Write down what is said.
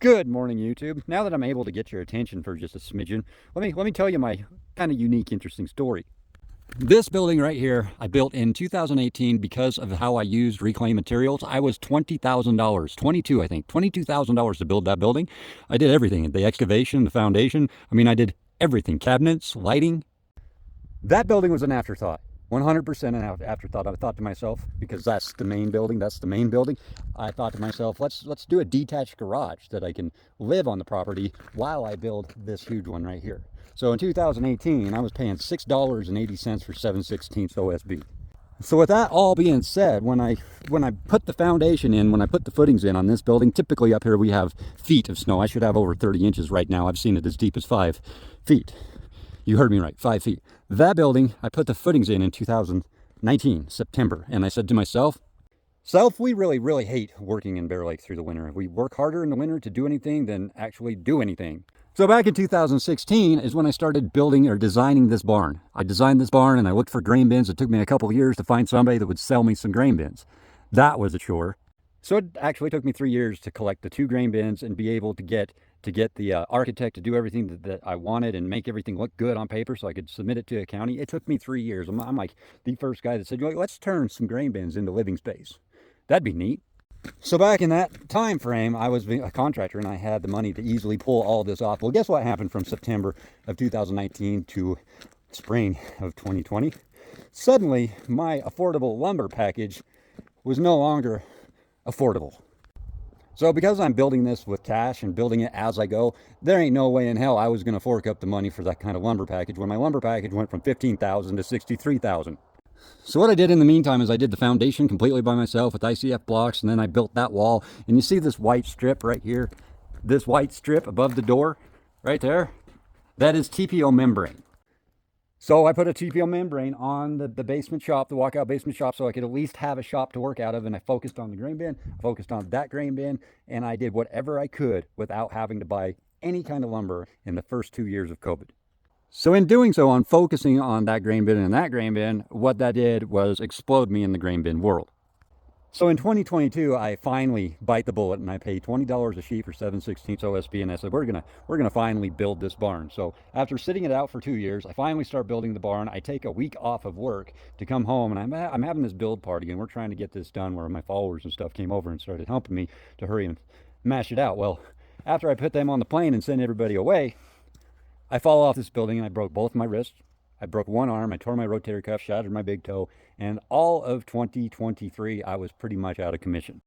Good morning, YouTube. Now that I'm able to get your attention for just a smidgen, let me tell you my kind of unique, interesting story. This building right here, I built in 2018 because of how I used reclaimed materials. I was $20,000, 22, I think, $22,000 to build that building. I did everything, the excavation, the foundation. I mean, I did everything, cabinets, lighting. That building was an afterthought. 100% an afterthought. I thought to myself, because that's the main building, I thought to myself, let's do a detached garage that I can live on the property while I build this huge one right here. So in 2018, I was paying $6.80 for 7/16 OSB. So with that all being said, when I put the foundation in, when I put the footings in on this building, typically up here we have feet of snow. I should have over 30 inches right now. I've seen it as deep as 5 feet. You heard me right, 5 feet. That building, I put the footings in 2019, September. And I said to myself, we really hate working in Bear Lake through the winter. We work harder in the winter to do anything than actually do anything. So back in 2016 is when I started building or designing this barn. I designed this barn and I looked for grain bins. It took me a couple of years to find somebody that would sell me some grain bins. That was a chore. So it actually took me 3 years to collect the 2 grain bins and be able to get the architect to do everything that I wanted and make everything look good on paper so I could submit it to a county. It took me 3 years. I'm like the first guy that said, let's turn some grain bins into living space. That'd be neat. So back in that time frame, I was a contractor and I had the money to easily pull all this off. Well, guess what happened from September of 2019 to spring of 2020? Suddenly, my affordable lumber package was no longer affordable. So because I'm building this with cash and building it as I go, there ain't no way in hell I was going to fork up the money for that kind of lumber package when my lumber package went from $15,000 to $63,000. So what I did in the meantime is I did the foundation completely by myself with ICF blocks, and then I built that wall. And you see this white strip right here, this white strip above the door right there, that is TPO membrane. So I put a TPO membrane on the basement shop, the walkout basement shop, so I could at least have a shop to work out of. And I focused on the grain bin, focused on that grain bin, and I did whatever I could without having to buy any kind of lumber in the first 2 years of COVID. So in doing so, on focusing on that grain bin and that grain bin, what that did was explode me in the grain bin world. So in 2022, I finally bite the bullet and I paid $20 a sheet for 7/16 OSB, and I said, we're gonna finally build this barn. So after sitting it out for 2 years, I finally start building the barn. I take a week off of work to come home, and I'm having this build party, and we're trying to get this done, where my followers and stuff came over and started helping me to hurry and mash it out. Well, after I put them on the plane and send everybody away, I fall off this building and I broke both my wrists. I broke one arm, I tore my rotator cuff, shattered my big toe, and all of 2023, I was pretty much out of commission.